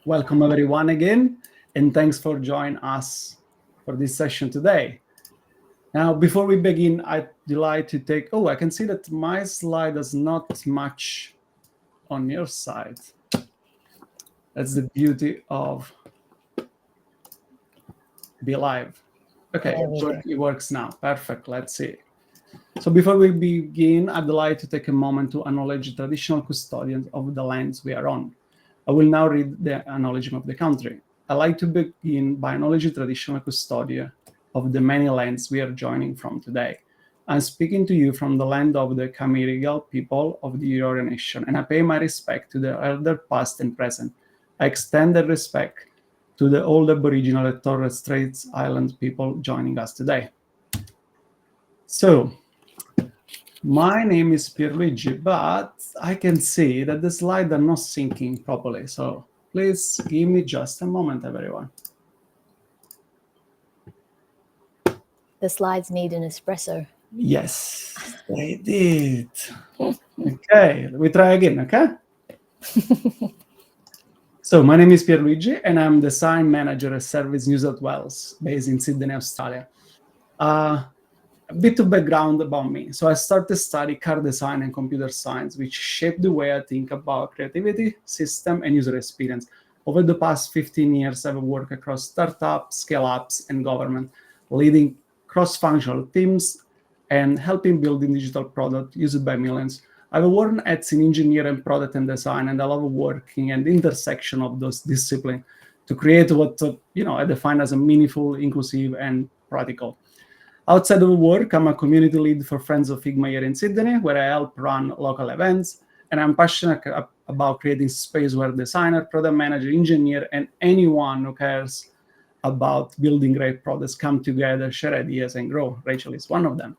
Welcome everyone again, and thanks for joining us for this session today. Now, before we begin, I'd like to take, I can see that my slide is not much on your side. That's the beauty of Be Live. Okay, it works now. Perfect, let's see. So before we begin, I'd like to take a moment to acknowledge the traditional custodians of the lands we are on. I will now read the acknowledgement of the country. I'd like to begin by acknowledging the traditional custodian of the many lands we are joining from today. I'm speaking to you from the land of the Camirigal people of the Eora Nation, and I pay my respect to the elder past and present. I extend that respect to the old Aboriginal and Torres Strait Island people joining us today. So, my name is Pierluigi, but I can see that the slides are not syncing properly. So please give me just a moment, everyone. The slides need an espresso. Yes, they did. Okay, we try again, okay? So my name is Pierluigi, and I'm the design manager at Service New South Wales, based in Sydney, Australia. A bit of background about me. So I started studying car design and computer science, which shaped the way I think about creativity, system, and user experience. Over the past 15 years, I've worked across startups, scale-ups, and government, leading cross-functional teams and helping building digital product used by millions. I've worn hats in engineering, product, and design, and I love working at the intersection of those disciplines to create what I define as a meaningful, inclusive, and practical. Outside of work, I'm a community lead for Friends of Figma here in Sydney, where I help run local events. And I'm passionate about creating space where designer, product manager, engineer, and anyone who cares about building great products come together, share ideas, and grow. Rachel is one of them.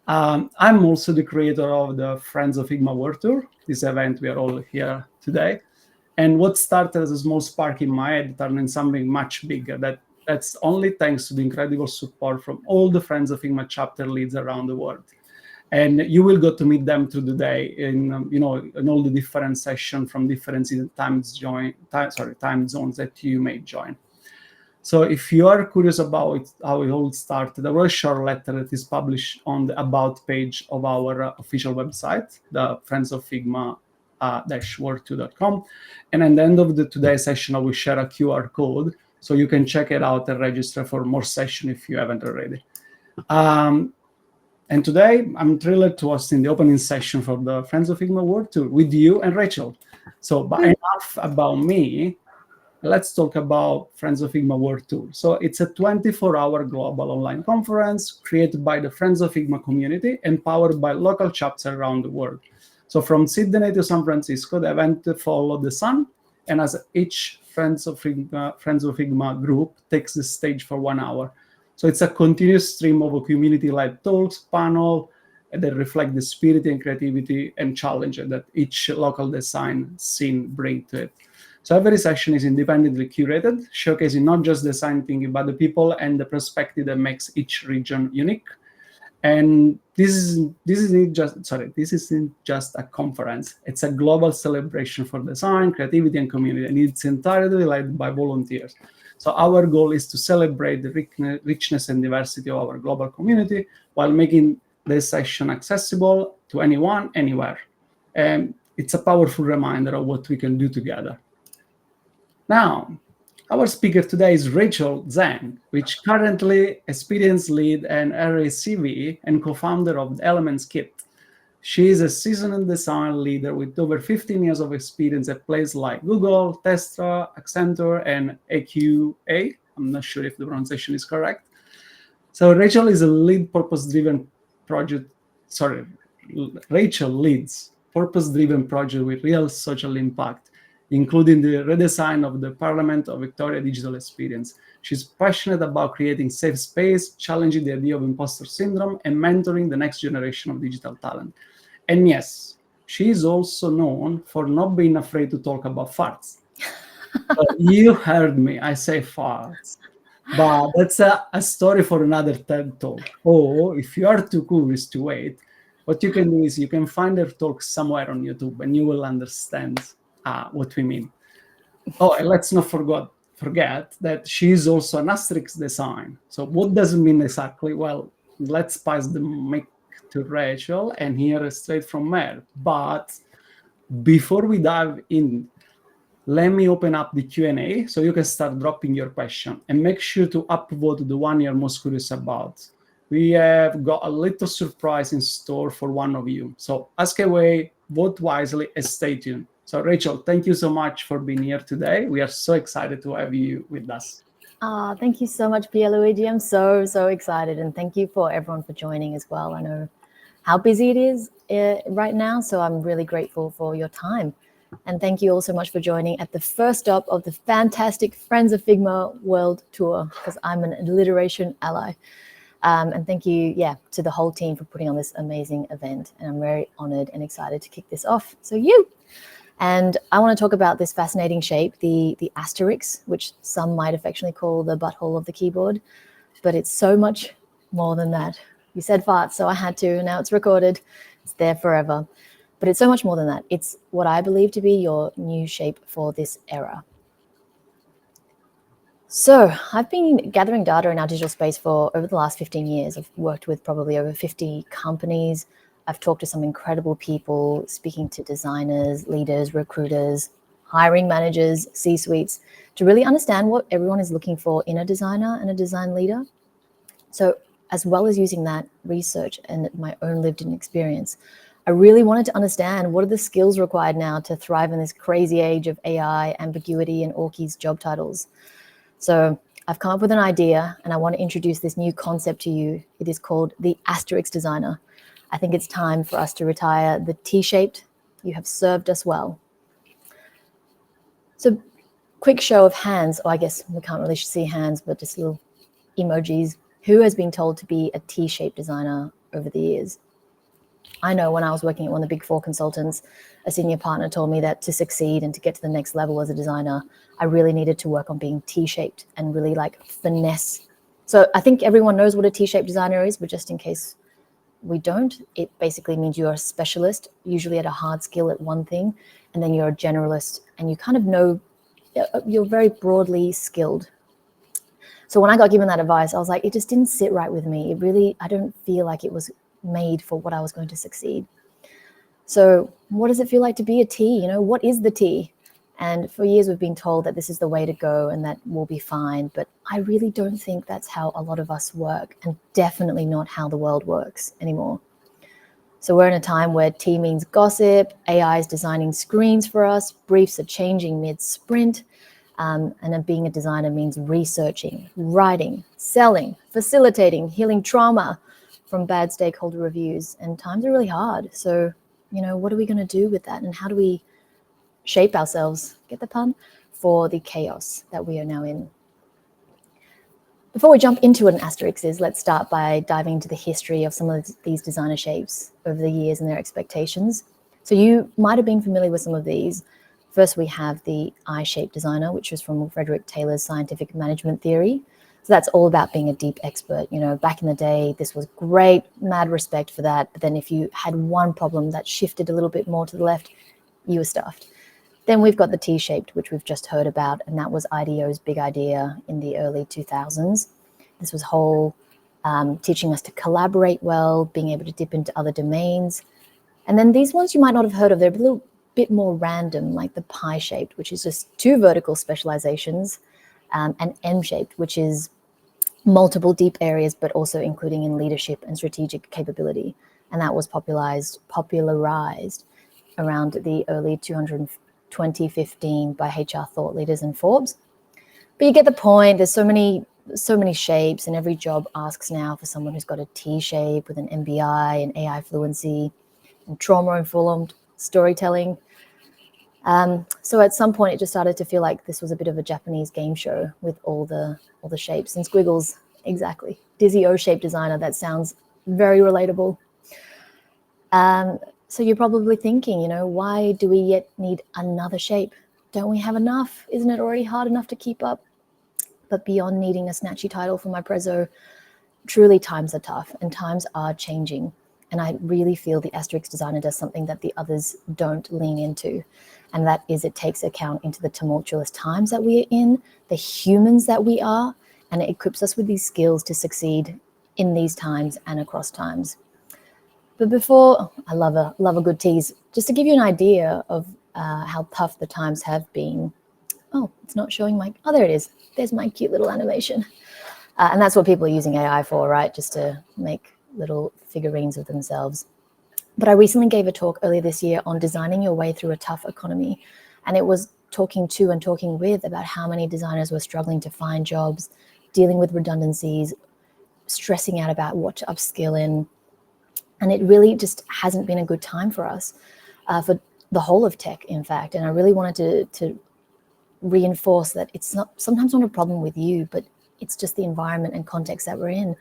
I'm also the creator of the Friends of Figma World Tour, this event we are all here today. And what started as a small spark in my head turned into something much bigger. That's only thanks to the incredible support from all the Friends of Figma chapter leads around the world. And you will get to meet them through the day in all the different sessions from different time zones that you may join. So if you are curious about how it all started, I wrote a short letter that is published on the About page of our official website, the Friends of Figma -world2.com. And at the end of today's session, I will share a QR code so you can check it out and register for more sessions if you haven't already. And today, I'm thrilled to host in the opening session for the Friends of Figma World Tour with you and Rachel. So enough about me. Let's talk about Friends of Figma World Tour. So it's a 24-hour global online conference created by the Friends of Figma community and powered by local chapters around the world. So from Sydney to San Francisco, the event follows the sun, and as each Friends of Figma group takes the stage for 1 hour. So it's a continuous stream of community-led talks, panel that reflect the spirit and creativity and challenge that each local design scene brings to it. So every session is independently curated, showcasing not just design thinking, but the people and the perspective that makes each region unique. And this isn't just a conference. It's a global celebration for design, creativity, and community, and it's entirely led by volunteers. So our goal is to celebrate the richness and diversity of our global community while making this session accessible to anyone, anywhere. And it's a powerful reminder of what we can do together. Now, our speaker today is Rachel Zhang, which currently experience lead and RACV and co-founder of the Elements Kit. She is a seasoned design leader with over 15 years of experience at places like Google, Tesla, Accenture, and AQA. I'm not sure if the pronunciation is correct. So Rachel is a lead purpose-driven project. Rachel leads purpose-driven project with real social impact, including the redesign of the Parliament of Victoria digital experience. She's passionate about creating safe space, challenging the idea of imposter syndrome, and mentoring the next generation of digital talent. And yes, she is also known for not being afraid to talk about farts. You heard me, I say farts. But that's a story for another TED Talk. Or if you are too curious to wait, what you can do is you can find her talk somewhere on YouTube and you will understand what we mean. Oh, and let's not forget that she is also an asterisk design. So what does it mean exactly? Well, let's pass the mic to Rachel and hear it straight from her. But before we dive in, let me open up the Q&A so you can start dropping your question, and make sure to upvote the one you're most curious about. We have got a little surprise in store for one of you. So ask away, vote wisely, and stay tuned. So Rachel, thank you so much for being here today. We are so excited to have you with us. Thank you so much, Pierluigi. I'm so excited, and thank you for everyone for joining as well. I know how busy it is right now, so I'm really grateful for your time. And thank you all so much for joining at the first stop of the fantastic Friends of Figma World Tour, because I'm an alliteration ally. And thank you, to the whole team for putting on this amazing event. And I'm very honored and excited to kick this off. So and I want to talk about this fascinating shape, the asterisk, which some might affectionately call the butthole of the keyboard, but it's so much more than that. You said fart, so I had to, and now it's recorded. It's there forever. But it's so much more than that. It's what I believe to be your new shape for this era. So I've been gathering data in our digital space for over the last 15 years. I've worked with probably over 50 companies. I've talked to some incredible people, speaking to designers, leaders, recruiters, hiring managers, C-suites, to really understand what everyone is looking for in a designer and a design leader. So as well as using that research and my own lived-in experience, I really wanted to understand what are the skills required now to thrive in this crazy age of AI, ambiguity, and Orky's job titles. So I've come up with an idea, and I want to introduce this new concept to you. It is called the Asterisk Designer. I think it's time for us to retire the T-shaped. You have served us well. So quick show of hands, or I guess we can't really see hands, but just little emojis. Who has been told to be a T-shaped designer over the years? I know when I was working at one of the big four consultants, a senior partner told me that to succeed and to get to the next level as a designer, I really needed to work on being T-shaped and really like finesse. So I think everyone knows what a T-shaped designer is, but just in case we don't, it basically means you're a specialist, usually at a hard skill at one thing, and then you're a generalist and you kind of know, you're very broadly skilled. So when I got given that advice, I was like, it just didn't sit right with me. It really, I don't feel like it was made for what I was going to succeed. So what does it feel like to be a T? You know, what is the T? And for years we've been told that this is the way to go and that we'll be fine. But I really don't think that's how a lot of us work, and definitely not how the world works anymore. So we're in a time where T means gossip, AI is designing screens for us, briefs are changing mid-sprint, and then being a designer means researching, writing, selling, facilitating, healing trauma from bad stakeholder reviews. And times are really hard. So, you know, what are we going to do with that? And how do we shape ourselves, get the pun, for the chaos that we are now in? Before we jump into what an asterisk is, let's start by diving into the history of some of these designer shapes over the years and their expectations. So you might have been familiar with some of these. First, we have the I-shaped designer, which was from Frederick Taylor's scientific management theory. So that's all about being a deep expert. You know, back in the day, this was great, mad respect for that. But then if you had one problem that shifted a little bit more to the left, you were stuffed. Then we've got the T-shaped, which we've just heard about, and that was IDEO's big idea in the early 2000s. This was whole teaching us to collaborate well, being able to dip into other domains. And then these ones you might not have heard of, they're a little bit more random, like the pie-shaped, which is just two vertical specializations, and M-shaped, which is multiple deep areas, but also including in leadership and strategic capability. And that was popularized around the early 2015 by HR thought leaders and Forbes. But you get the point. There's so many shapes, and every job asks now for someone who's got a T shape with an MBI and AI fluency and trauma-informed storytelling. So at some point, it just started to feel like this was a bit of a Japanese game show with all the shapes and squiggles. Exactly. Dizzy O-shaped designer. That sounds very relatable. So you're probably thinking, you know, why do we yet need another shape? Don't we have enough? Isn't it already hard enough to keep up? But beyond needing a snatchy title for my prezzo, truly times are tough and times are changing. And I really feel the asterisk designer does something that the others don't lean into. and that is it takes account into the tumultuous times that we are in, the humans that we are, and it equips us with these skills to succeed in these times and across times. But before, I love a good tease, just to give you an idea of how tough the times have been. Oh, it's not showing there it is. There's my cute little animation. And that's what people are using AI for, right? Just to make little figurines of themselves. But I recently gave a talk earlier this year on designing your way through a tough economy. And it was talking to and talking with about how many designers were struggling to find jobs, dealing with redundancies, stressing out about what to upskill in. And it really just hasn't been a good time for us, for the whole of tech, in fact. And I really wanted to reinforce that it's sometimes not a problem with you, but it's just the environment and context that we're in.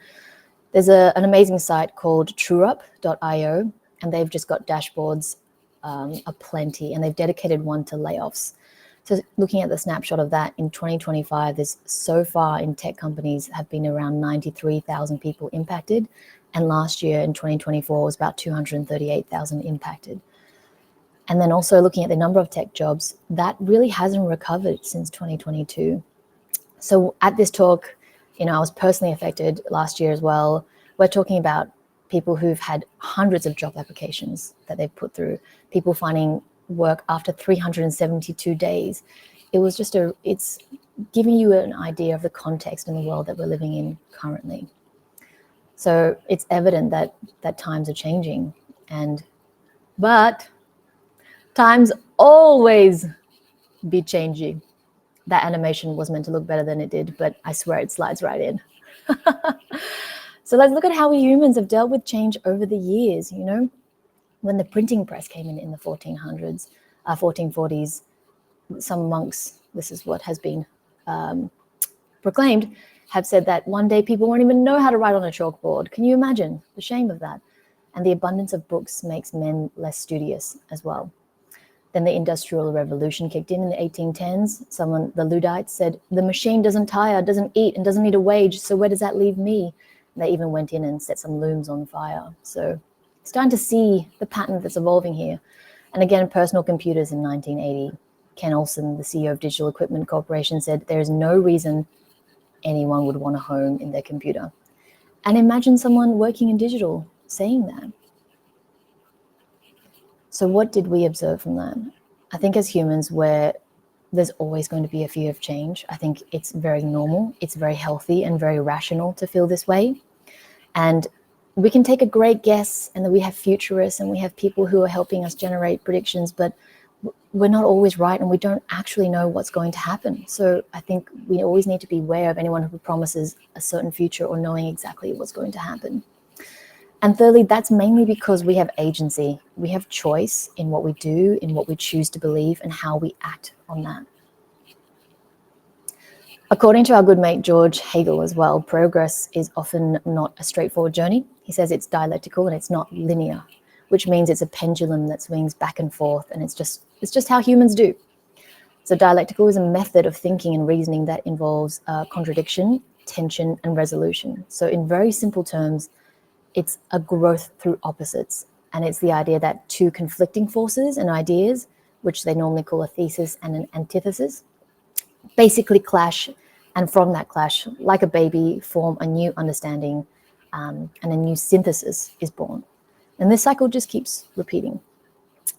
There's an amazing site called trueup.io, and they've just got dashboards aplenty, and they've dedicated one to layoffs. So looking at the snapshot of that, in 2025, there's so far in tech companies have been around 93,000 people impacted. And last year in 2024 was about 238,000 impacted. And then also looking at the number of tech jobs, that really hasn't recovered since 2022. So at this talk, I was personally affected last year as well. We're talking about people who've had hundreds of job applications that they've put through, people finding work after 372 days. It's giving you an idea of the context in the world that we're living in currently. So it's evident that times are changing, but times always be changing. That animation was meant to look better than it did, but I swear it slides right in. So let's look at how we humans have dealt with change over the years. When the printing press came in the 1440s, some monks, this is what has been proclaimed, have said that one day people won't even know how to write on a chalkboard. Can you imagine the shame of that? And the abundance of books makes men less studious as well. Then the Industrial Revolution kicked in the 1810s. The Luddites said, the machine doesn't tire, doesn't eat, and doesn't need a wage, so where does that leave me? And they even went in and set some looms on fire. So starting to see the pattern that's evolving here. And again, personal computers in 1980. Ken Olsen, the CEO of Digital Equipment Corporation, said there is no reason anyone would want a home in their computer. And imagine someone working in digital saying that. So what did we observe from that? I think as humans, there's always going to be a fear of change. I think it's very normal, it's very healthy and very rational to feel this way. And we can take a great guess, and that we have futurists and we have people who are helping us generate predictions, but we're not always right, and we don't actually know what's going to happen. So I think we always need to be aware of anyone who promises a certain future or knowing exactly what's going to happen. And thirdly, that's mainly because we have agency. We have choice in what we do, in what we choose to believe, and how we act on that. According to our good mate George Hegel as well, progress is often not a straightforward journey. He says it's dialectical and it's not linear, which means it's a pendulum that swings back and forth, and it's just how humans do. So dialectical is a method of thinking and reasoning that involves contradiction, tension, and resolution. So in very simple terms, it's a growth through opposites. And it's the idea that two conflicting forces and ideas, which they normally call a thesis and an antithesis, basically clash. And from that clash, like a baby, form a new understanding, and a new synthesis is born. And this cycle just keeps repeating.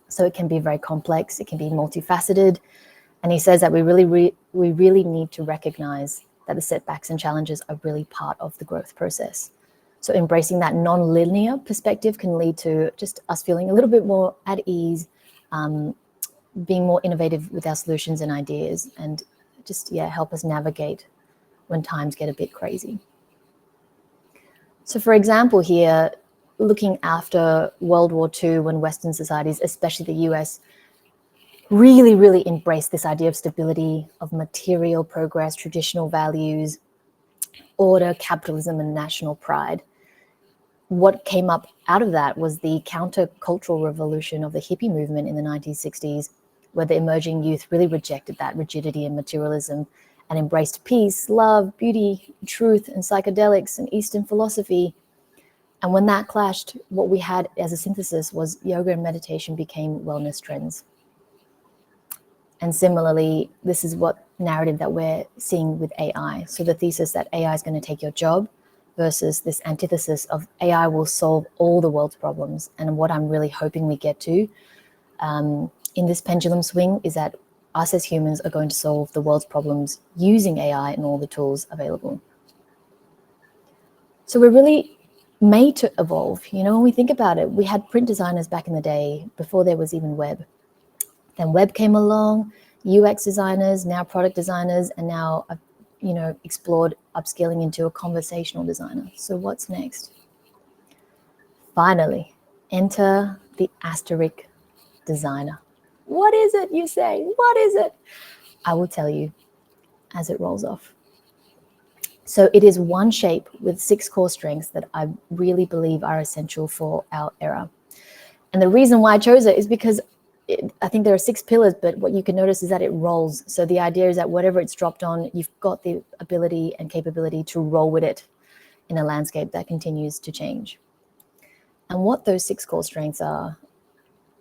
So it can be very complex, it can be multifaceted. And he says that we really need to recognize that the setbacks and challenges are really part of the growth process. So embracing that non-linear perspective can lead to just us feeling a little bit more at ease, being more innovative with our solutions and ideas, and just help us navigate when times get a bit crazy. So for example here, looking after World War II, when Western societies, especially the US, really embraced this idea of stability, of material progress, traditional values, order, capitalism, and national pride. What came up out of that was the countercultural revolution of the hippie movement in the 1960s, where the emerging youth really rejected that rigidity and materialism and embraced peace, love, beauty, truth, and psychedelics and Eastern philosophy. And when that clashed, what we had as a synthesis was yoga and meditation became wellness trends. And similarly, this is what narrative that we're seeing with AI. So the thesis that AI is going to take your job versus this antithesis of AI will solve all the world's problems. And what I'm really hoping we get to in this pendulum swing is that us as humans are going to solve the world's problems using AI and all the tools available. So we're really made to evolve. You know, when we think about it, we had print designers back in the day before there was even web. Then web came along, UX designers, now product designers, and now I've, you know, explored upskilling into a conversational designer. So what's next? Finally, enter the Asterisk Designer. What is it, you say? What is it? I will tell you as it rolls off. So it is one shape with 6 core strengths that I really believe are essential for our era. And the reason why I chose it is because I think there are 6 pillars, but what you can notice is that it rolls. So the idea is that whatever it's dropped on, you've got the ability and capability to roll with it in a landscape that continues to change. And what those 6 core strengths are,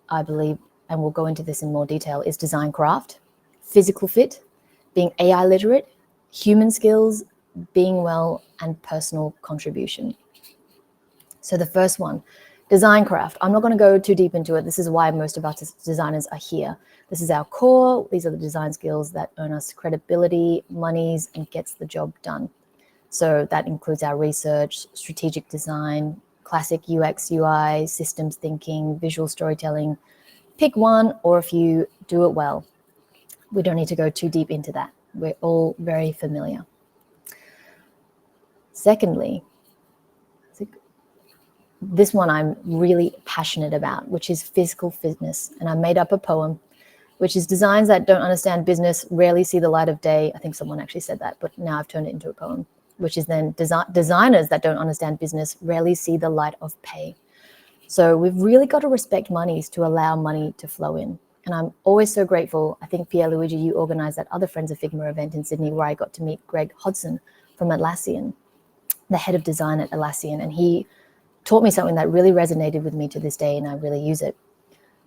I believe, and we'll go into this in more detail, is design craft, physical fit, being AI literate, human skills, being well, and personal contribution. So the first one, design craft. I'm not going to go too deep into it. This is why most of us designers are here. This is our core. These are the design skills that earn us credibility, monies, and gets the job done. So that includes our research, strategic design, classic UX, UI, systems thinking, visual storytelling. Pick one, or if you do it well. We don't need to go too deep into that. We're all very familiar. Secondly, this one I'm really passionate about, which is physical fitness. And I made up a poem, which is designs that don't understand business rarely see the light of day. I think someone actually said that, but now I've turned it into a poem, which is then designers that don't understand business rarely see the light of pay. So we've really got to respect monies to allow money to flow in. And I'm always so grateful. I think, Pierluigi, you organized that other Friends of Figma event in Sydney where I got to meet Greg Hodson from Atlassian, the head of design at Atlassian. And he taught me something that really resonated with me to this day, and I really use it.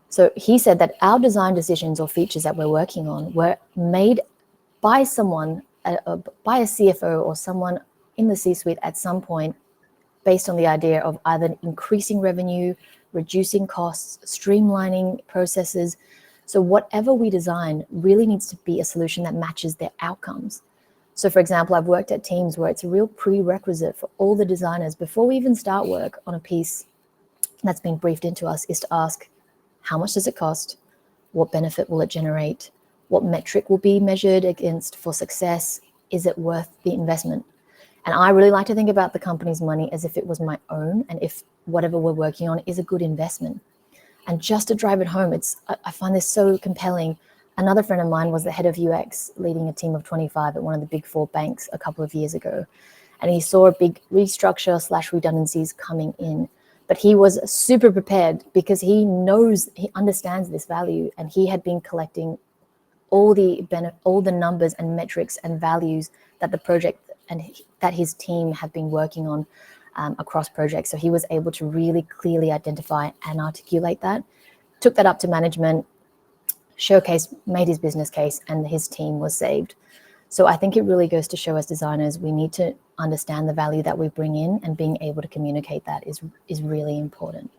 So he said that our design decisions or features that we're working on were made by someone, by a CFO or someone in the C-suite at some point, based on the idea of either increasing revenue, reducing costs, streamlining processes. So whatever we design really needs to be a solution that matches their outcomes. So for example, I've worked at teams where it's a real prerequisite for all the designers before we even start work on a piece that's been briefed into us is to ask, how much does it cost? What benefit will it generate? What metric will be measured against for success? Is it worth the investment? And I really like to think about the company's money as if it was my own, and if whatever we're working on is a good investment. And just to drive it home, I find this so compelling. Another friend of mine was the head of UX, leading a team of 25 at one of the big 4 banks a couple of years ago. And he saw a big restructure / redundancies coming in. But he was super prepared because he understands this value, and he had been collecting all the numbers and metrics and values that the project and that his team have been working on across projects. So he was able to really clearly identify and articulate that, took that up to management, showcased, made his business case, and his team was saved. So I think it really goes to show as designers, we need to understand the value that we bring in, and being able to communicate that is really important.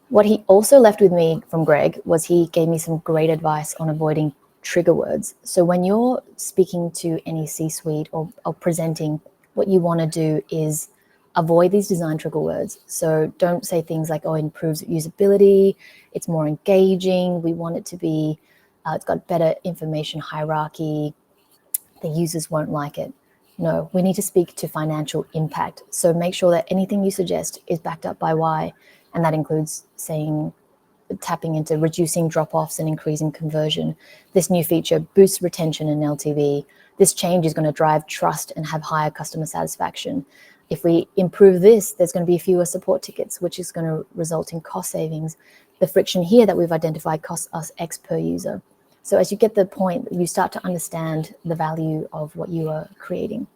What he also left with me from Greg was he gave me some great advice on avoiding trigger words. So when you're speaking to any C-suite or presenting, what you want to do is avoid these design trigger words. So don't say things like, oh, it improves usability, it's more engaging, we want it to be, it's got better information hierarchy, the users won't like it. No, we need to speak to financial impact. So make sure that anything you suggest is backed up by why, and that includes tapping into reducing drop-offs and increasing conversion. This new feature boosts retention and LTV. This change is going to drive trust and have higher customer satisfaction. If we improve this, there's going to be fewer support tickets, which is going to result in cost savings. The friction here that we've identified costs us X per user. So as you get the point, you start to understand the value of what you are creating.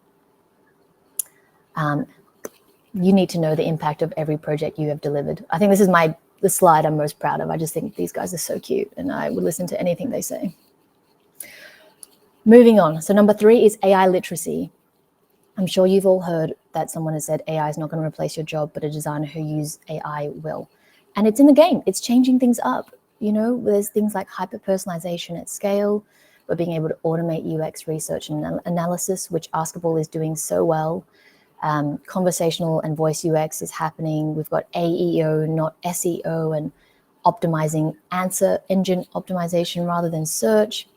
You need to know the impact of every project you have delivered. I think this is my the slide I'm most proud of. I just think these guys are so cute and I would listen to anything they say. Moving on. So number 3 is AI literacy. I'm sure you've all heard that someone has said AI is not going to replace your job, but a designer who uses AI will. And it's in the game. It's changing things up. You know, there's things like hyper-personalization at scale. We're being able to automate UX research and analysis, which Askable is doing so well. Conversational and voice UX is happening. We've got AEO, not SEO, and optimizing answer engine optimization rather than search,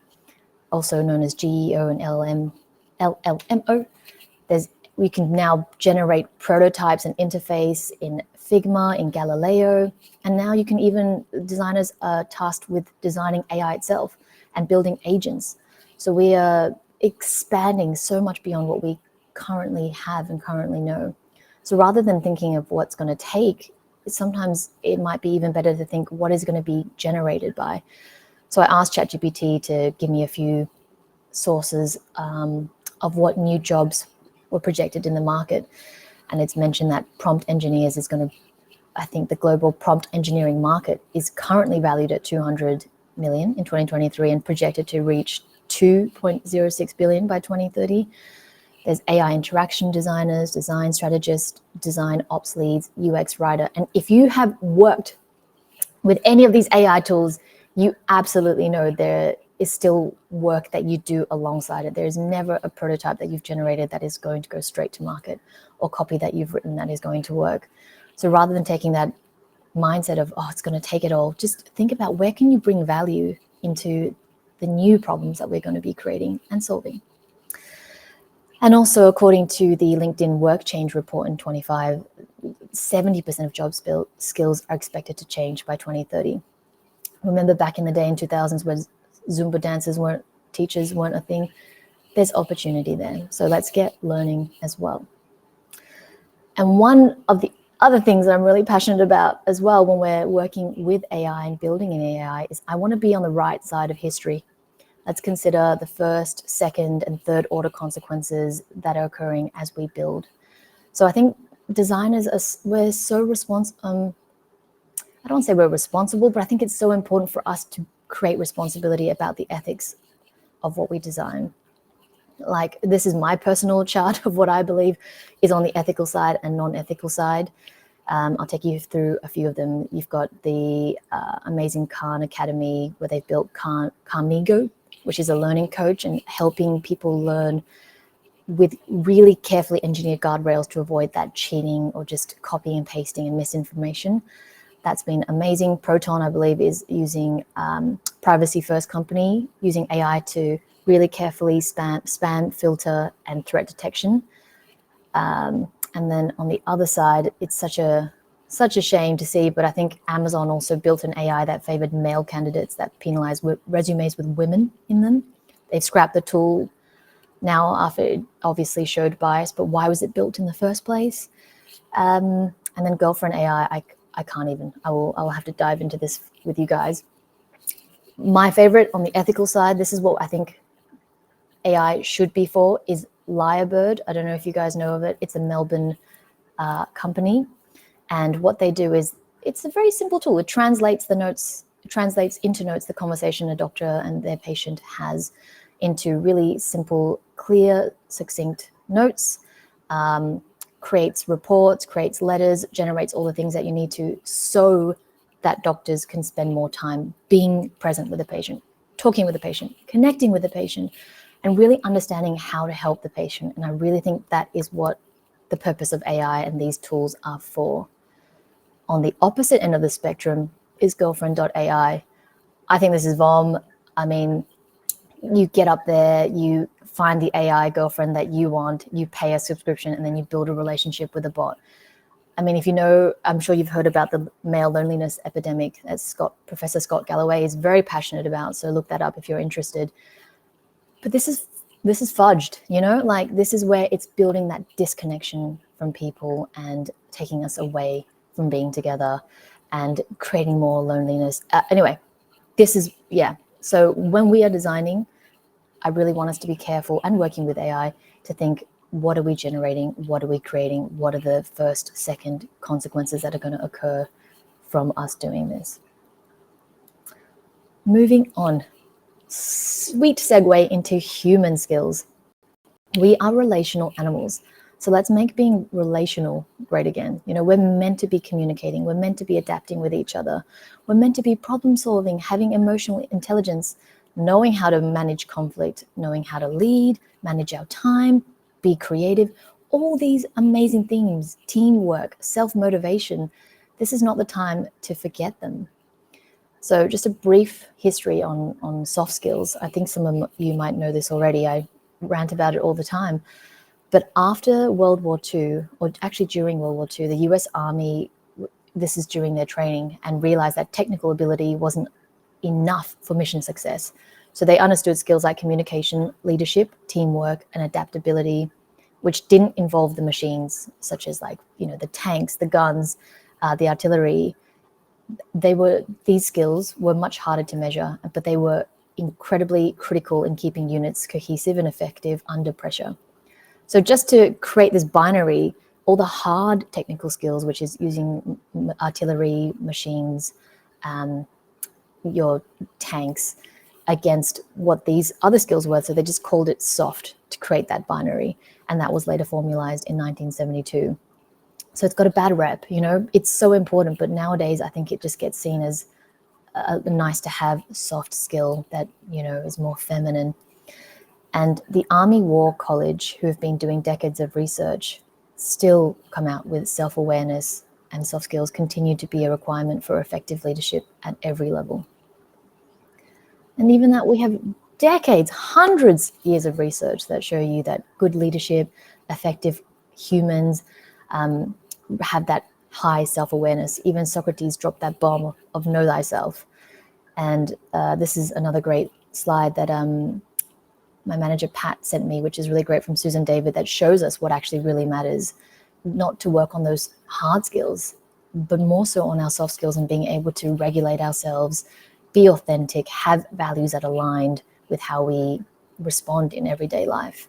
also known as GEO and LLMO. We can now generate prototypes and interface in Figma, in Galileo, and now you can even, designers are tasked with designing AI itself and building agents. So we are expanding so much beyond what we currently have and currently know. So rather than thinking of what's going to take, sometimes it might be even better to think what is going to be generated by. So I asked ChatGPT to give me a few sources of what new jobs were projected in the market. And it's mentioned that prompt engineers is going to, I think the global prompt engineering market is currently valued at 200 million in 2023 and projected to reach 2.06 billion by 2030. There's AI interaction designers, design strategists, design ops leads, UX writer. And if you have worked with any of these AI tools, you absolutely know there is still work that you do alongside it. There's never a prototype that you've generated that is going to go straight to market, or copy that you've written that is going to work. So rather than taking that mindset of, oh, it's going to take it all, just think about where can you bring value into the new problems that we're going to be creating and solving. And also, according to the LinkedIn Work Change report in 25, 70% of job skills are expected to change by 2030. Remember back in the day in 2000s when Zumba dancers teachers weren't a thing? There's opportunity there. So let's get learning as well. And one of the other things I'm really passionate about as well when we're working with AI and building in AI is I want to be on the right side of history. Let's consider the first, second, and third order consequences that are occurring as we build. So I think designers we're so responsible. I don't say we're responsible, but I think it's so important for us to create responsibility about the ethics of what we design. Like, this is my personal chart of what I believe is on the ethical side and non-ethical side. I'll take you through a few of them. You've got the amazing Khan Academy, where they've built Kamigo, which is a learning coach and helping people learn with really carefully engineered guardrails to avoid that cheating or just copying and pasting and misinformation. That's been amazing. Proton, I believe, is using privacy first company, using AI to really carefully spam filter and threat detection. And then on the other side, it's such a shame to see, but I think Amazon also built an AI that favored male candidates that penalized resumes with women in them. They've scrapped the tool now after it obviously showed bias, but why was it built in the first place? And then Girlfriend AI, I can't even, I'll have to dive into this with you guys. My favorite on the ethical side, this is what I think AI should be for, is Lyrebird. I don't know if you guys know of it. It's a Melbourne company. And what they do is, it's a very simple tool. It translates into notes the conversation a doctor and their patient has into really simple, clear, succinct notes. Creates reports, creates letters, generates all the things that you need to, so that doctors can spend more time being present with the patient, talking with the patient, connecting with the patient, and really understanding how to help the patient. And I really think that is what the purpose of AI and these tools are for. On the opposite end of the spectrum is Girlfriend.ai. I think this is Vom. I mean, you get up there, you find the AI girlfriend that you want, you pay a subscription, and then you build a relationship with a bot. I mean, if you know, I'm sure you've heard about the male loneliness epidemic that Professor Scott Galloway is very passionate about. So look that up if you're interested. But this is fudged, you know, like this is where it's building that disconnection from people and taking us away from being together and creating more loneliness. Anyway, this is, yeah. So when we are designing, I really want us to be careful and working with AI to think, what are we generating? What are we creating? What are the first, second consequences that are going to occur from us doing this. Moving on, sweet segue into human skills. We are relational animals. So let's make being relational great again. You know, we're meant to be communicating. We're meant to be adapting with each other. We're meant to be problem solving, having emotional intelligence, knowing how to manage conflict, knowing how to lead, manage our time, be creative. All these amazing things, teamwork, self-motivation. This is not the time to forget them. So just a brief history on soft skills. I think some of you might know this already. I rant about it all the time. But after World War II, or actually during World War II, the US Army, this is during their training, and realized that technical ability wasn't enough for mission success. So they understood skills like communication, leadership, teamwork, and adaptability, which didn't involve the machines, such as like, you know, the tanks, the guns, the artillery. These skills were much harder to measure, but they were incredibly critical in keeping units cohesive and effective under pressure. So just to create this binary, all the hard technical skills, which is using artillery, machines, your tanks, against what these other skills were. So they just called it soft to create that binary. And that was later formalized in 1972. So it's got a bad rep, you know, it's so important. But nowadays, I think it just gets seen as a nice to have soft skill that, you know, is more feminine. And the Army War College, who have been doing decades of research, still come out with self-awareness, and soft skills continue to be a requirement for effective leadership at every level. And even that, we have decades, hundreds of years of research that show you that good leadership, effective humans have that high self-awareness. Even Socrates dropped that bomb of know thyself. And this is another great slide that my manager Pat sent me, which is really great, from Susan David, that shows us what actually really matters, not to work on those hard skills, but more so on our soft skills and being able to regulate ourselves, be authentic, have values that are aligned with how we respond in everyday life.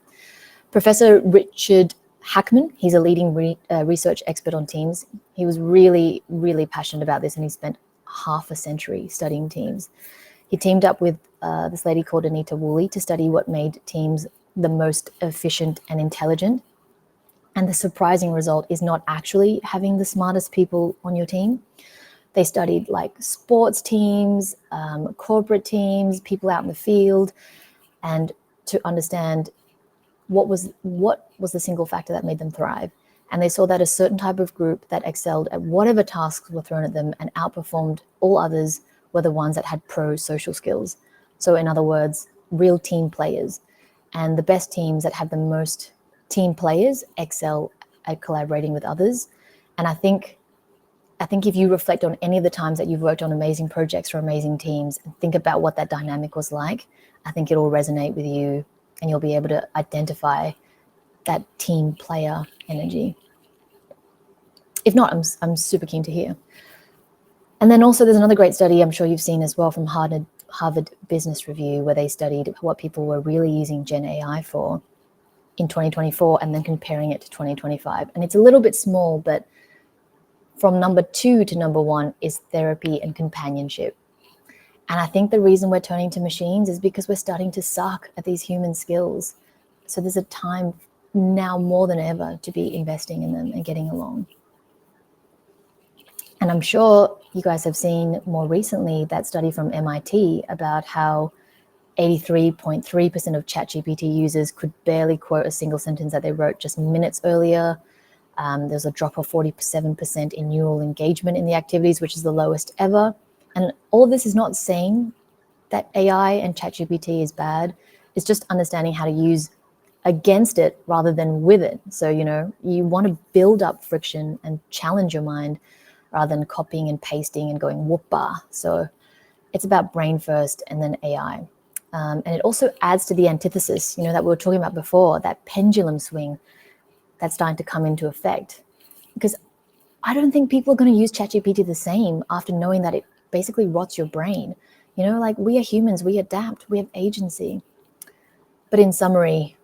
Professor Richard Hackman, he's a leading research expert on teams. He was really, really passionate about this, and he spent half a century studying teams. He teamed up with this lady called Anita Woolley to study what made teams the most efficient and intelligent. And the surprising result is not actually having the smartest people on your team. They studied like sports teams, corporate teams, people out in the field, and to understand what was the single factor that made them thrive. And they saw that a certain type of group that excelled at whatever tasks were thrown at them and outperformed all others were the ones that had pro-social skills. So in other words, real team players. And the best teams that have the most team players excel at collaborating with others. And I think if you reflect on any of the times that you've worked on amazing projects for amazing teams and think about what that dynamic was like, I think it'll resonate with you and you'll be able to identify that team player energy. If not, I'm super keen to hear. And then also there's another great study I'm sure you've seen as well from Harvard Business Review, where they studied what people were really using Gen AI for in 2024 and then comparing it to 2025. And it's a little bit small, but from number 2 to number 1 is therapy and companionship. And I think the reason we're turning to machines is because we're starting to suck at these human skills. So there's a time now more than ever to be investing in them and getting along. And I'm sure you guys have seen more recently that study from MIT about how 83.3% of ChatGPT users could barely quote a single sentence that they wrote just minutes earlier. There's a drop of 47% in neural engagement in the activities, which is the lowest ever. And all of this is not saying that AI and ChatGPT is bad. It's just understanding how to use against it rather than with it. So, you know, you want to build up friction and challenge your mind rather than copying and pasting and going whoopah. So it's about brain first and then AI. And it also adds to the antithesis, you know, that we were talking about before, that pendulum swing that's starting to come into effect. Because I don't think people are going to use ChatGPT the same after knowing that it basically rots your brain. You know, like, we are humans, we adapt, we have agency. But in summary,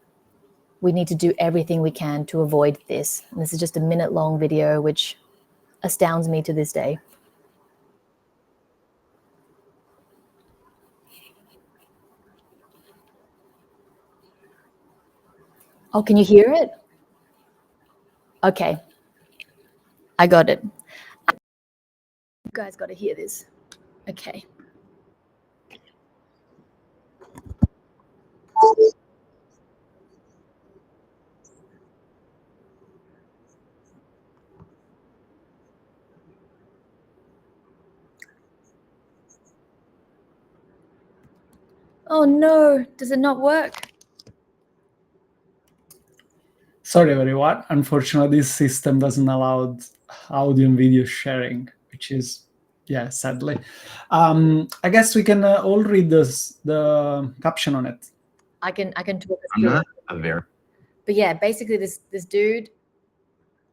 we need to do everything we can to avoid this. And this is just a minute-long video, which astounds me to this day. Oh, can you hear it? Okay, I got it. You guys got to hear this. Okay. Oh no, does it not work? Sorry, everyone. Unfortunately, this system doesn't allow audio and video sharing, which is, yeah, sadly. I guess we can all read the caption on it. I can talk us I'm through not it. a very But yeah, basically this dude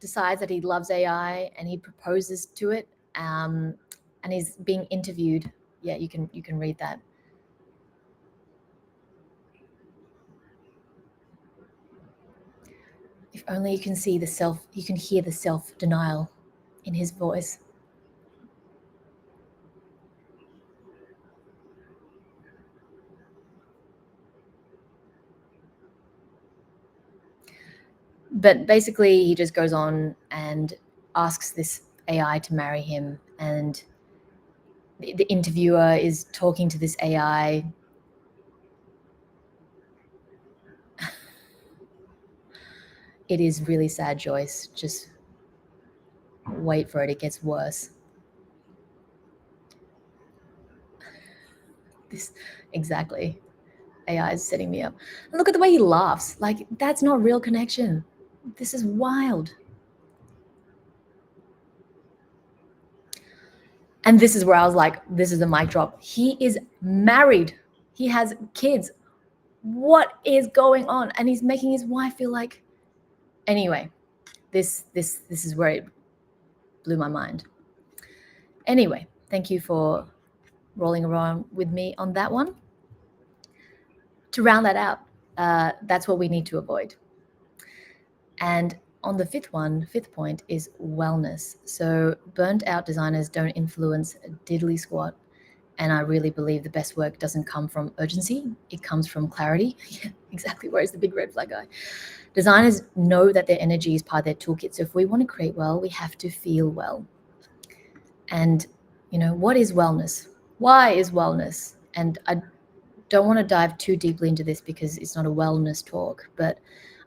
decides that he loves AI and he proposes to it, and he's being interviewed. Yeah, you can read that. If only you can see you can hear the self-denial in his voice. But basically he just goes on and asks this AI to marry him, and the interviewer is talking to this AI. It is really sad, Joyce. Just wait for it. It gets worse. This exactly. AI is setting me up. And look at the way he laughs. Like, that's not real connection. This is wild. And this is where I was like, this is a mic drop. He is married. He has kids. What is going on? And he's making his wife feel like, anyway, this is where it blew my mind. Anyway, thank you for rolling around with me on that one. To round that out, that's what we need to avoid. And on the fifth point is wellness. So burnt out designers don't influence diddly squat. And I really believe the best work doesn't come from urgency. It comes from clarity. Yeah, exactly. Where's the big red flag guy? Designers know that their energy is part of their toolkit. So if we want to create well, we have to feel well. And, you know, what is wellness? Why is wellness? And I don't want to dive too deeply into this because it's not a wellness talk, but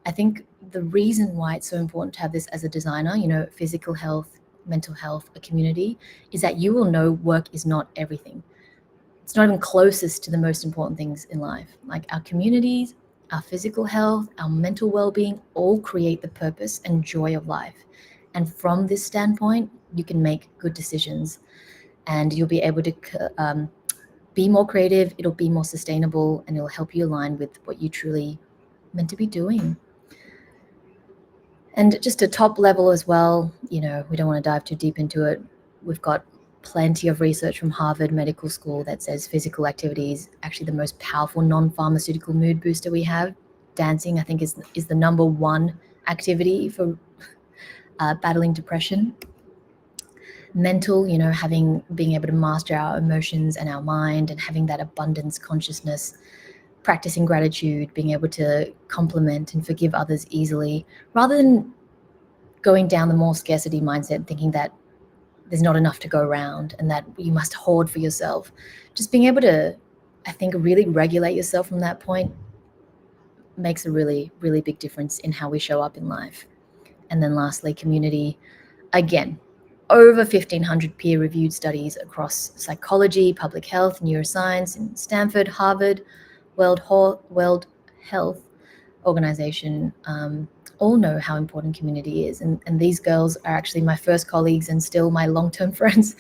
I think the reason why it's so important to have this as a designer, you know, physical health, mental health, a community, is that you will know work is not everything. It's not even closest to the most important things in life. Like our communities, our physical health, our mental well-being all create the purpose and joy of life. And from this standpoint, you can make good decisions and you'll be able to be more creative, it'll be more sustainable, and it'll help you align with what you truly meant to be doing. And just a top level as well, you know, we don't want to dive too deep into it. We've got plenty of research from Harvard Medical School that says physical activity is actually the most powerful non-pharmaceutical mood booster we have. Dancing, I think, is the number one activity for battling depression. Mental, you know, being able to master our emotions and our mind and having that abundance consciousness, practicing gratitude, being able to compliment and forgive others easily, rather than going down the more scarcity mindset, thinking that there's not enough to go around and that you must hoard for yourself. Just being able to, I think, really regulate yourself from that point makes a really, really big difference in how we show up in life. And then lastly, community. Again, over 1,500 peer-reviewed studies across psychology, public health, neuroscience in Stanford, Harvard, World Health Organization, all know how important community is. And these girls are actually my first colleagues and still my long-term friends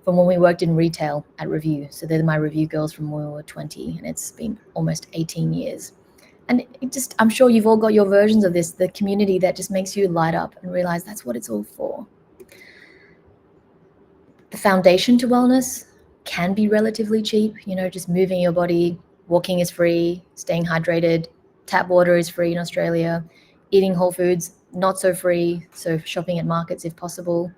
from when we worked in retail at Review. So they're my Review girls from when we were 20, and it's been almost 18 years. And I'm sure you've all got your versions of this, the community that just makes you light up and realize that's what it's all for. The foundation to wellness can be relatively cheap, you know, just moving your body, walking is free, staying hydrated, tap water is free in Australia, eating whole foods, not so free, so shopping at markets if possible.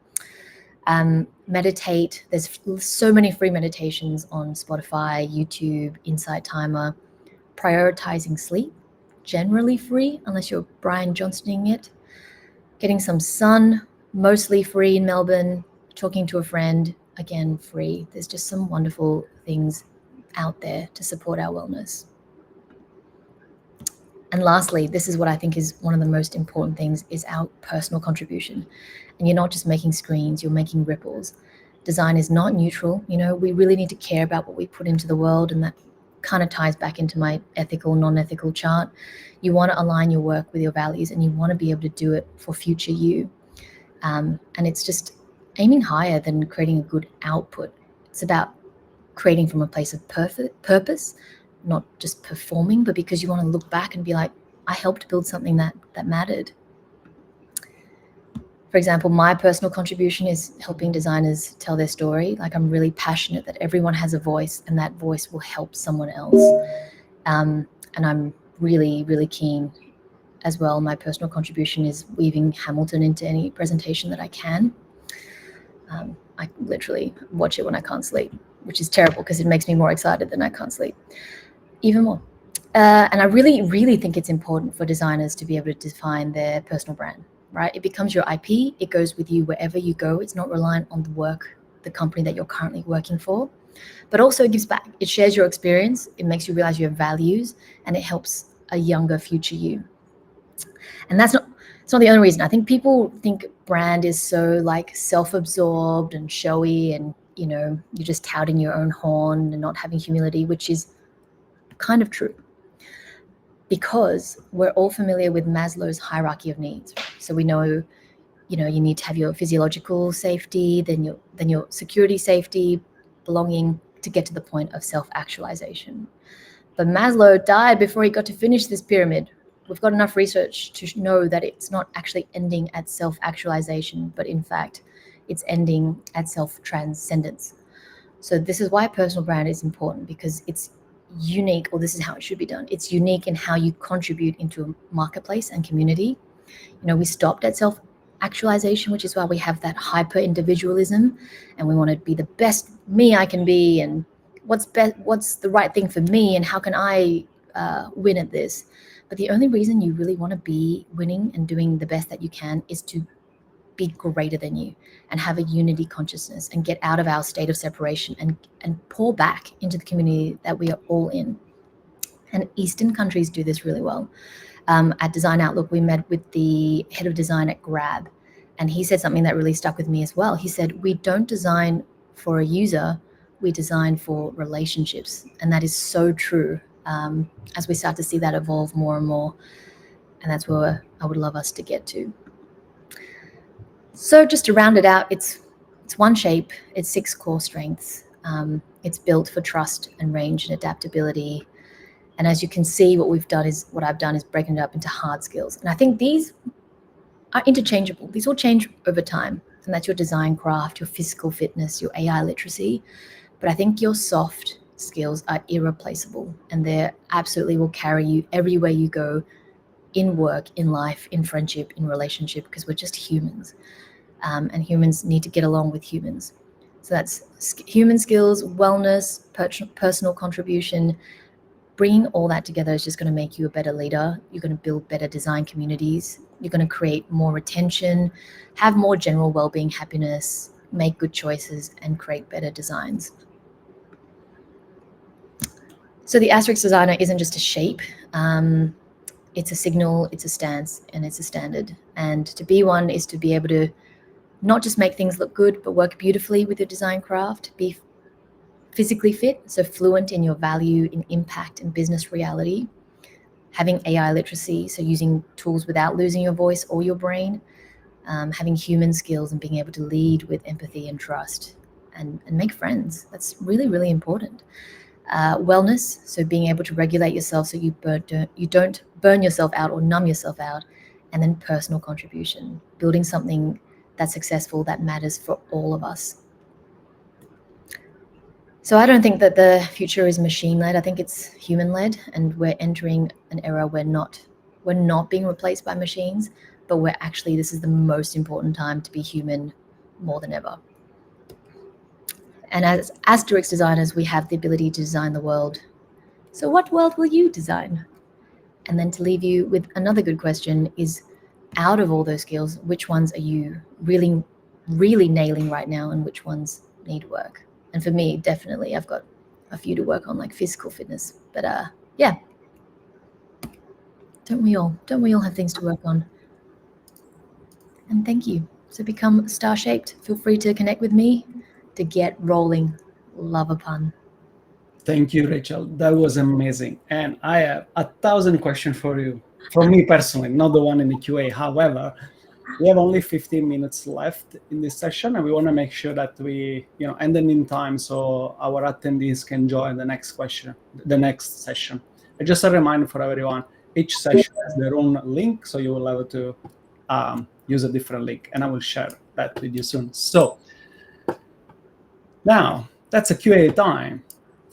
Meditate, there's so many free meditations on Spotify, YouTube, Insight Timer. Prioritizing sleep, generally free, unless you're Brian Johnsoning it. Getting some sun, mostly free in Melbourne. Talking to a friend, again, free. There's just some wonderful things out there to support our wellness. And lastly, this is what I think is one of the most important things, is our personal contribution. And you're not just making screens, you're making ripples. Design is not neutral. You know, we really need to care about what we put into the world, and that kind of ties back into my ethical, non-ethical chart. You want to align your work with your values, and you want to be able to do it for future you. And it's just aiming higher than creating a good output. It's about creating from a place of purpose, not just performing, but because you want to look back and be like, I helped build something that mattered. For example, my personal contribution is helping designers tell their story. Like, I'm really passionate that everyone has a voice, and that voice will help someone else. And I'm really, really keen as well. My personal contribution is weaving Hamilton into any presentation that I can. I literally watch it when I can't sleep, which is terrible because it makes me more excited than I can't sleep. Even more. And I really, really think it's important for designers to be able to define their personal brand, right? It becomes your IP. It goes with you wherever you go. It's not reliant on the work, the company that you're currently working for, but also it gives back. It shares your experience. It makes you realize you have values, and it helps a younger future you. And it's not the only reason. I think people think brand is so like self-absorbed and showy, and, you know, you're just touting your own horn and not having humility, which is kind of true, because we're all familiar with Maslow's hierarchy of needs. So we know, you know, you need to have your physiological safety, then your security, safety, belonging, to get to the point of self-actualization. But Maslow died before he got to finish this pyramid. We've got enough research to know that it's not actually ending at self-actualization, but in fact, it's ending at self-transcendence. So this is why personal brand is important, because it's unique, or this is how it should be done. It's unique in how you contribute into a marketplace and community. You know, we stopped at self-actualization, which is why we have that hyper-individualism, and we want to be the best me I can be, and what's the right thing for me, and how can I win at this. But the only reason you really want to be winning and doing the best that you can is to be greater than you and have a unity consciousness and get out of our state of separation and pour back into the community that we are all in. And Eastern countries do this really well. At Design Outlook, we met with the head of design at Grab, and he said something that really stuck with me as well. He said, we don't design for a user, we design for relationships. And that is so true, as we start to see that evolve more and more. And that's where I would love us to get to. So just to round it out, it's one shape, it's 6 core strengths. It's built for trust and range and adaptability. And as you can see, what I've done is breaking it up into hard skills. And I think these are interchangeable. These will change over time. And that's your design craft, your physical fitness, your AI literacy. But I think your soft skills are irreplaceable, and they absolutely will carry you everywhere you go, in work, in life, in friendship, in relationship, because we're just humans. And humans need to get along with humans. So that's human skills, wellness, personal contribution. Bringing all that together is just going to make you a better leader. You're going to build better design communities. You're going to create more retention, have more general well-being, happiness, make good choices, and create better designs. So the Asterisk Designer isn't just a shape. It's a signal, it's a stance, and it's a standard. And to be one is to be able to not just make things look good, but work beautifully with your design craft, be physically fit, so fluent in your value, in impact, and business reality, having AI literacy, so using tools without losing your voice or your brain, having human skills and being able to lead with empathy and trust, and make friends. That's really, really important. Wellness, so being able to regulate yourself so you don't burn yourself out or numb yourself out. And then personal contribution, building something that's successful, that matters for all of us. So I don't think that the future is machine-led. I think it's human-led, and we're entering an era where we're not being replaced by machines, but this is the most important time to be human more than ever. And as Asterisk designers, we have the ability to design the world. So what world will you design? And then to leave you with another good question is, out of all those skills, which ones are you really, really nailing right now, and which ones need work? And for me, definitely, I've got a few to work on, like physical fitness. But yeah, don't we all have things to work on? And thank you. So become star-shaped. Feel free to connect with me to get rolling. Love a pun. Thank you, Rachel. That was amazing. And I have 1,000 questions for you, from me personally, not the one in the QA. However, we have only 15 minutes left in this session, and we want to make sure that we, end it in time so our attendees can join the next session. And just a reminder for everyone, each session has their own link, so you will have to use a different link, and I will share that with you soon. So now that's a QA time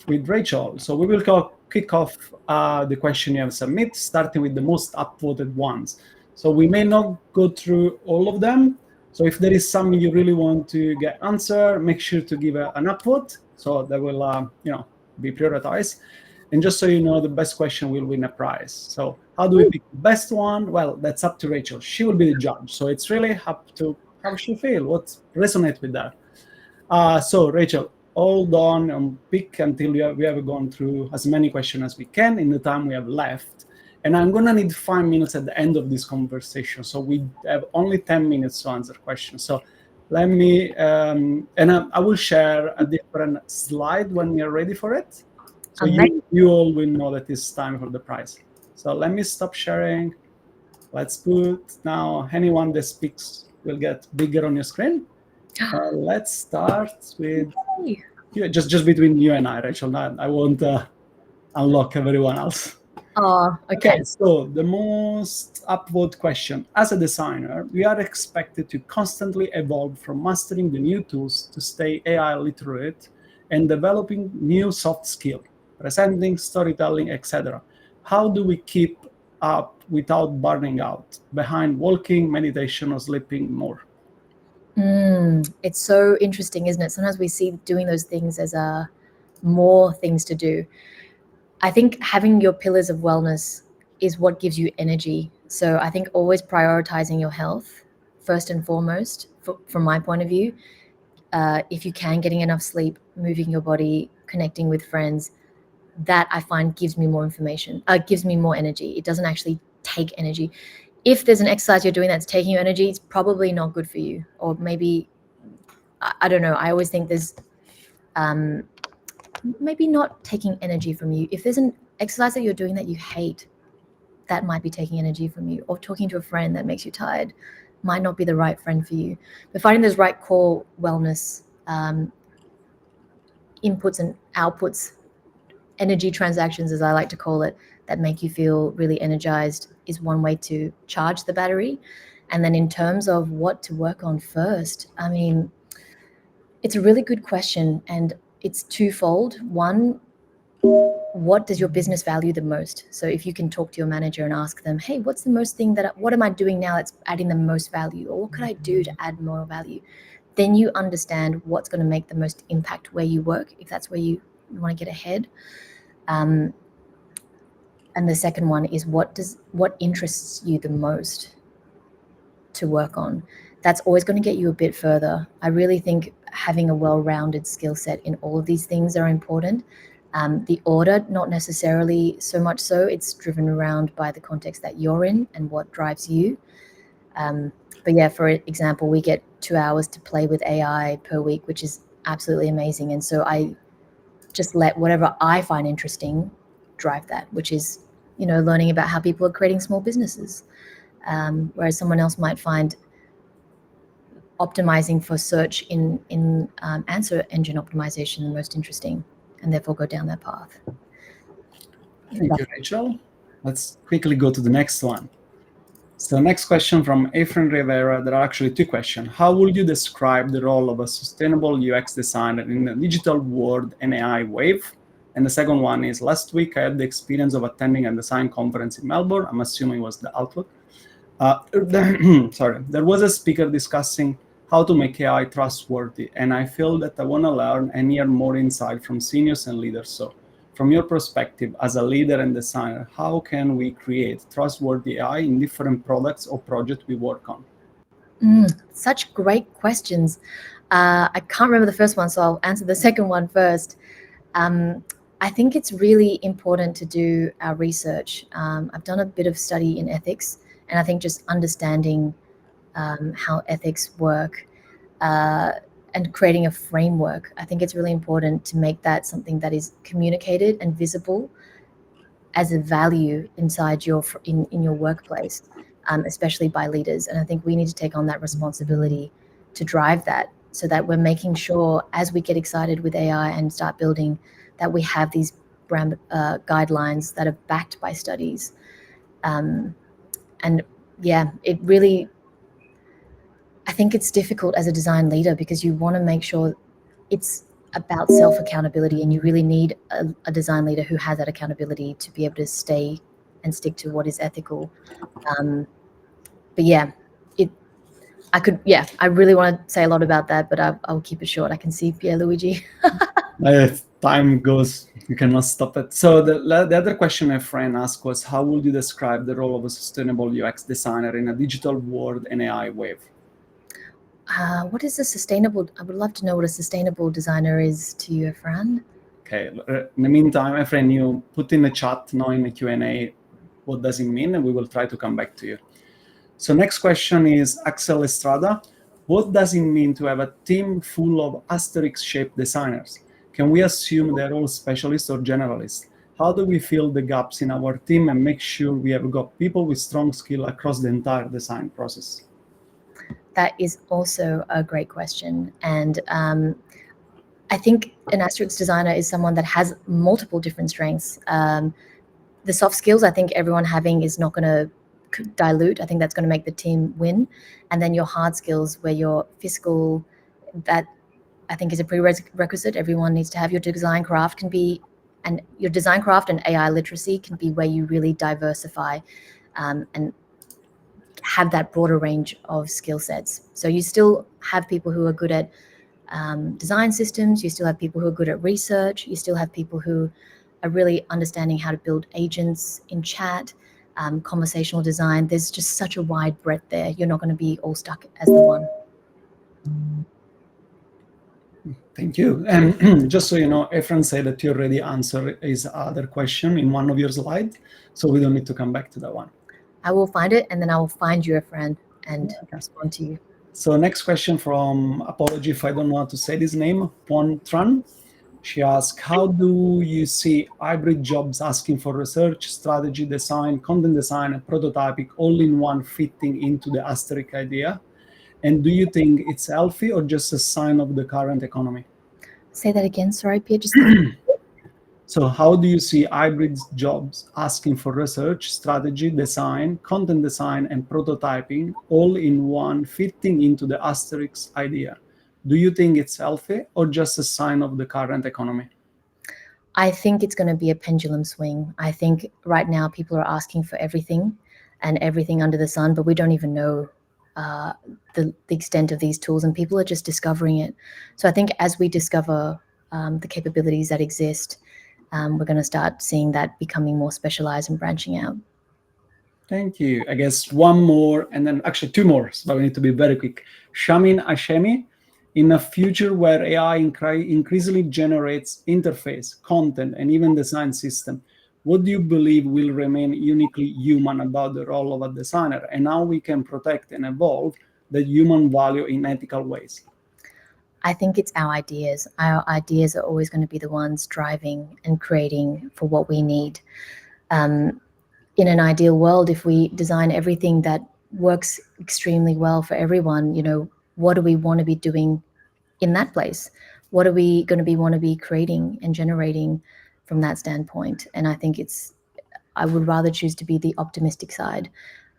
with Rachel. So we will kick off the question you have submitted, starting with the most upvoted ones. So we may not go through all of them. So if there is some you really want to get answered, make sure to give an upvote. So that will, be prioritized. And just so you know, the best question will win a prize. So how do we pick the best one? Well, that's up to Rachel. She will be the judge. So it's really up to how she feels, what resonates with that. So Rachel, hold on and pick until we have gone through as many questions as we can in the time we have left. And I'm going to need 5 minutes at the end of this conversation. So we have only 10 minutes to answer questions. So let me, and I will share a different slide when we are ready for it. So you all will know that it's time for the prize. So let me stop sharing. Let's put now anyone that speaks will get bigger on your screen. Let's start with you, just between you and I, Rachel. I won't unlock everyone else. Oh, okay. So the most upvote question. As a designer, we are expected to constantly evolve from mastering the new tools to stay AI-literate and developing new soft skills, presenting, storytelling, etc. How do we keep up without burning out behind walking, meditation, or sleeping more? It's so interesting, isn't it? Sometimes we see doing those things as more things to do. I think having your pillars of wellness is what gives you energy. So I think always prioritizing your health first and foremost, from my point of view. If you can, getting enough sleep, moving your body, connecting with friends, that I find gives me more information, gives me more energy. It doesn't actually take energy. If there's an exercise you're doing that's taking you energy, it's probably not good for you. Or maybe, I don't know. I always think there's maybe not taking energy from you. If there's an exercise that you're doing that you hate, that might be taking energy from you. Or talking to a friend that makes you tired might not be the right friend for you. But finding those right core wellness inputs and outputs, energy transactions, as I like to call it, that make you feel really energized is one way to charge the battery. And then in terms of what to work on first, I mean, it's a really good question, and it's twofold. One, what does your business value the most? So if you can talk to your manager and ask them, hey, what's the most thing what am I doing now that's adding the most value? Or what could I do to add more value? Then you understand what's going to make the most impact where you work, if that's where you want to get ahead. And the second one is what interests you the most to work on. That's always going to get you a bit further. I really think having a well-rounded skill set in all of these things are important. The order, not necessarily so much so. It's driven around by the context that you're in and what drives you. But yeah, for example, we get 2 hours to play with AI per week, which is absolutely amazing. And so I just let whatever I find interesting drive that, which is, learning about how people are creating small businesses. Whereas someone else might find optimizing for search in answer engine optimization the most interesting, and therefore go down that path. Thank you, Rachel. Let's quickly go to the next one. So next question from Efren Rivera. There are actually two questions. How would you describe the role of a sustainable UX designer in the digital world and AI wave? And the second one is, last week I had the experience of attending a design conference in Melbourne. I'm assuming it was the Outlook. There was a speaker discussing how to make AI trustworthy, and I feel that I want to learn and hear more insight from seniors and leaders. So From your perspective as a leader and designer, how can we create trustworthy AI in different products or projects we work on? Such great questions. I can't remember the first one, so I'll answer the second one first. I think it's really important to do our research. I've done a bit of study in ethics, and I think just understanding how ethics work and creating a framework, I think it's really important to make that something that is communicated and visible as a value inside in your workplace, especially by leaders. And I think we need to take on that responsibility to drive that, so that we're making sure as we get excited with AI and start building, that we have these brand guidelines that are backed by studies. And yeah, it really, I think it's difficult as a design leader because you want to make sure it's about self-accountability, and you really need a design leader who has that accountability to be able to stay and stick to what is ethical. But yeah, I really want to say a lot about that, but I'll keep it short. I can see Pierluigi. Time goes, you cannot stop it. So the other question my friend asked was, how would you describe the role of a sustainable UX designer in a digital world and AI wave? What is a sustainable? I would love to know what a sustainable designer is to you, Fran. Okay. In the meantime, my friend, you put in the chat, now in the Q&A, what does it mean, and we will try to come back to you. So next question is Axel Estrada. What does it mean to have a team full of asterisk-shaped designers? Can we assume they're all specialists or generalists? How do we fill the gaps in our team and make sure we have got people with strong skill across the entire design process? That is also a great question. And I think an asterisk designer is someone that has multiple different strengths. The soft skills, I think everyone having is not going to dilute. I think that's going to make the team win. And then your hard skills, where your physical, that I think is a prerequisite. Everyone needs to have your design craft and your design craft and AI literacy can be where you really diversify and have that broader range of skill sets. So you still have people who are good at design systems, you still have people who are good at research, you still have people who are really understanding how to build agents in chat, conversational design. There's just such a wide breadth there. You're not going to be all stuck as the one. Thank you. And just so you know, Efren said that you already answered his other question in one of your slides, so we don't need to come back to that one. I will find it, and then I will find you a friend and respond to you. So next question from, apology if I don't know how to say this name, Pon Tran. She asked, how do you see hybrid jobs asking for research, strategy, design, content design, and prototyping all in one fitting into the asterisk idea? And do you think it's healthy or just a sign of the current economy? Say that again, sorry, Pierre. So how do you see hybrid jobs asking for research, strategy, design, content design, and prototyping all in one fitting into the asterisk idea? Do you think it's healthy or just a sign of the current economy? I think it's going to be a pendulum swing. I think right now people are asking for everything and everything under the sun, but we don't even know the extent of these tools, and people are just discovering it. So I think as we discover the capabilities that exist, we're going to start seeing that becoming more specialized and branching out. Thank you. I guess one more, and then actually two more, but we need to be very quick. Shamin Ashemi, in a future where AI increasingly generates interface, content, and even design system, what do you believe will remain uniquely human about the role of a designer, and how we can protect and evolve the human value in ethical ways? I think it's our ideas. Our ideas are always going to be the ones driving and creating for what we need. In an ideal world, if we design everything that works extremely well for everyone, what do we want to be doing in that place? What are we going to want to be creating and generating from that standpoint? And I think I would rather choose to be the optimistic side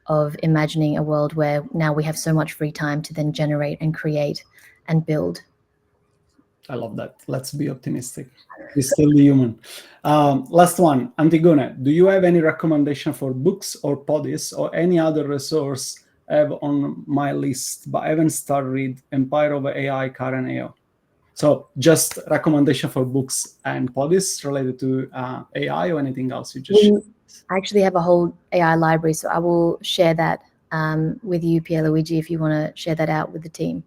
of imagining a world where now we have so much free time to then generate and create and build. I love that. Let's be optimistic. We're still human. Last one, Antigone, do you have any recommendation for books or podcasts or any other resource I have on my list, but I haven't started read Empire of AI, Karen AO? So just recommendation for books and podcasts related to AI or anything else you just shared. I actually have a whole AI library, so I will share that with you, Pierluigi, if you want to share that out with the team.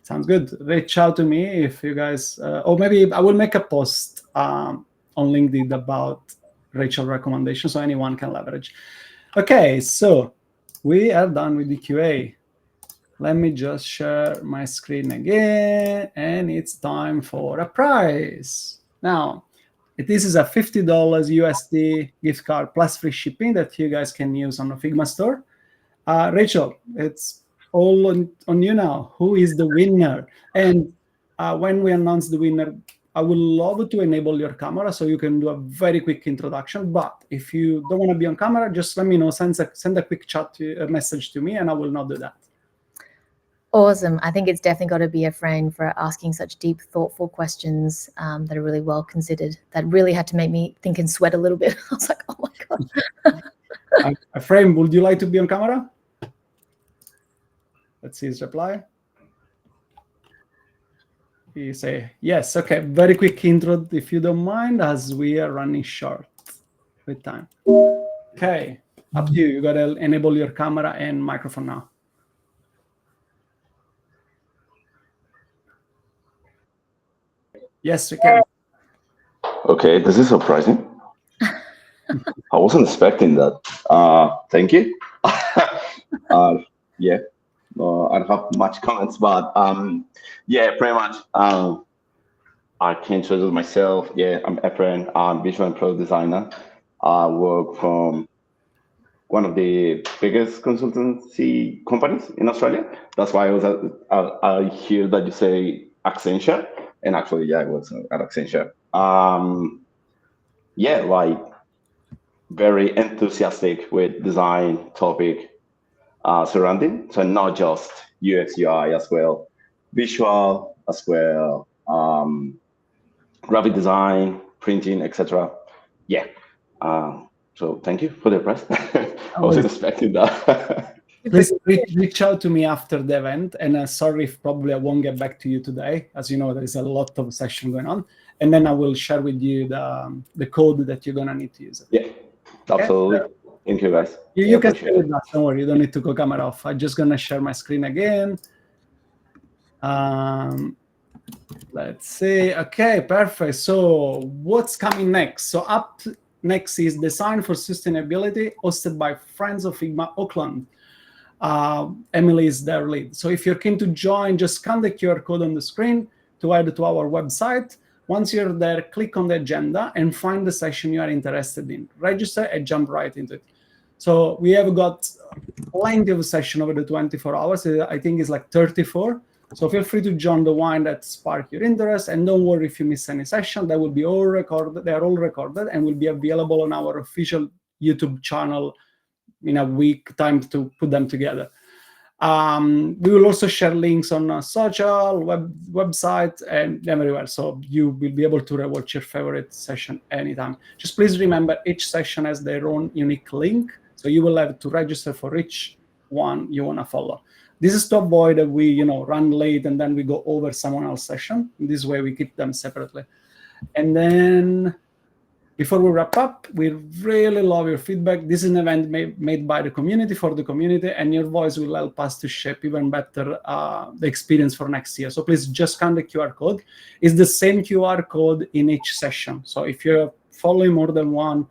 Sounds good. Reach out to me if you guys, or maybe I will make a post on LinkedIn about Rachel recommendations so anyone can leverage. Okay, so we are done with the QA. Let me just share my screen again, and it's time for a prize. Now, this is a $50 USD gift card plus free shipping that you guys can use on the Figma store. Rachel, it's all on you now. Who is the winner? And when we announce the winner, I would love to enable your camera so you can do a very quick introduction. But if you don't want to be on camera, just let me know. Send a quick chat message to me, and I will not do that. Awesome. I think it's definitely got to be a friend for asking such deep, thoughtful questions that are really well considered. That really had to make me think and sweat a little bit. I was like, oh my God. Frame, would you like to be on camera? Let's see his reply. He say, yes, okay, very quick intro if you don't mind, as we are running short with time. Okay, up to you. You gotta enable your camera and microphone now. Yes, we can. Okay, this is surprising. I wasn't expecting that. Thank you. Yeah, I don't have much comments, but yeah, pretty much. I can introduce myself. Yeah, I'm Efren. I'm visual and product designer. I work from one of the biggest consultancy companies in Australia. That's why I hear that you say Accenture, and actually, yeah, I was at Accenture. Yeah, like very enthusiastic with design topic surrounding. So not just UX UI as well, visual as well, graphic design, printing, etc. Yeah. So thank you for the prize. I wasn't expecting that. Please reach out to me after the event, and sorry if probably I won't get back to you today. As you know, there is a lot of session going on, and then I will share with you the code that you're gonna need to use it. Yeah, absolutely. Okay? Thank you, guys. You can share with us. Don't worry, you don't need to go camera off. I'm just gonna share my screen again. Let's see. Okay, perfect. So what's coming next? So up next is Design for Sustainability, hosted by Friends of Figma Auckland. Emily is their lead. So if you're keen to join, just scan the QR code on the screen to add to our website. Once you're there, click on the agenda and find the session you are interested in. Register and jump right into it. So we have got plenty of session over the 24 hours. I think it's like 34. So feel free to join the one that spark your interest, and don't worry if you miss any session. They will be all recorded. They are all recorded and will be available on our official YouTube channel in a week time to put them together. We will also share links on social, website, and everywhere. So you will be able to rewatch your favorite session anytime. Just please remember each session has their own unique link. So you will have to register for each one you want to follow. This is to avoid that we run late and then we go over someone else's session. This way we keep them separately. And then before we wrap up, we really love your feedback. This is an event made by the community for the community, and your voice will help us to shape even better the experience for next year. So please just scan the QR code. It's the same QR code in each session. So if you're following more than one,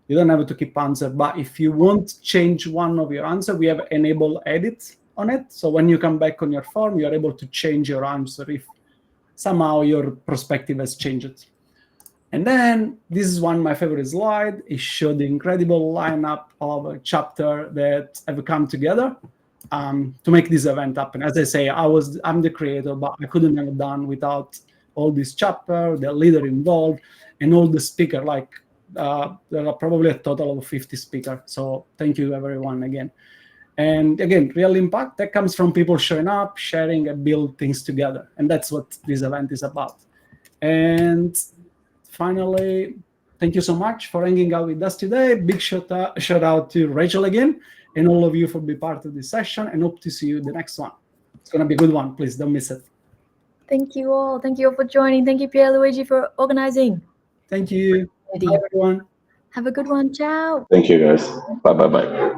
you don't have to keep answer. But if you want to change one of your answer, we have enable edit on it. So when you come back on your form, you're able to change your answer if somehow your perspective has changed. And then this is one of my favorite slides. It showed the incredible lineup of a chapter that have come together to make this event happen. As I say, I'm the creator, but I couldn't have done without all this chapter, the leader involved, and all the speaker. Like there are probably a total of 50 speakers. So thank you everyone again. And again, real impact that comes from people showing up, sharing, and build things together. And that's what this event is about. And finally, thank you so much for hanging out with us today. Big shout out to Rachel again, and all of you for being part of this session, and hope to see you in the next one. It's going to be a good one. Please don't miss it. Thank you all. Thank you all for joining. Thank you, Pierluigi, for organizing. Thank you. Bye, everyone. Have a good one. Ciao. Thank you, guys. Bye.